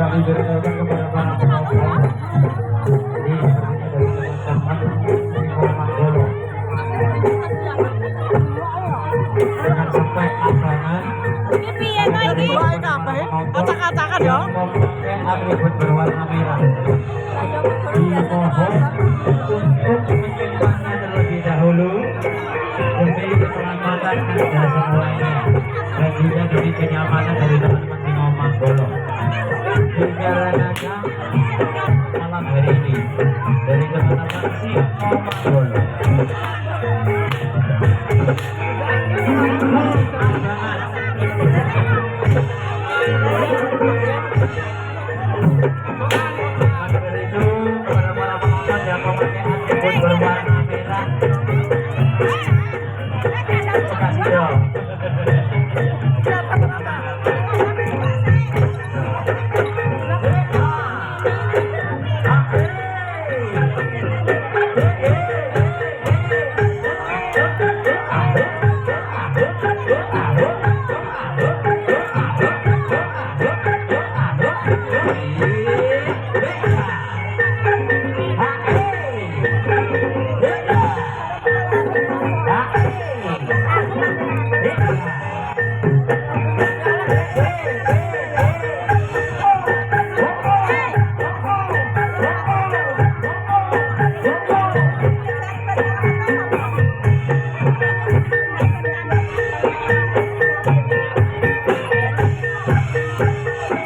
kami beritahukan kepada para penonton. Jadi sepertinya dari teman-teman Singoma Golo dengan sampai abangan dari acak-acakan ya. yang memakai atribut berwarna merah. Dimohon untuk menyimpannya terlebih dahulu demi keselamatan Anda semuanya dan juga demi kenyamanan dari teman-teman Singoma Golo. Dikarenakan malam hari ini dari teman-teman Singoma Golo abangan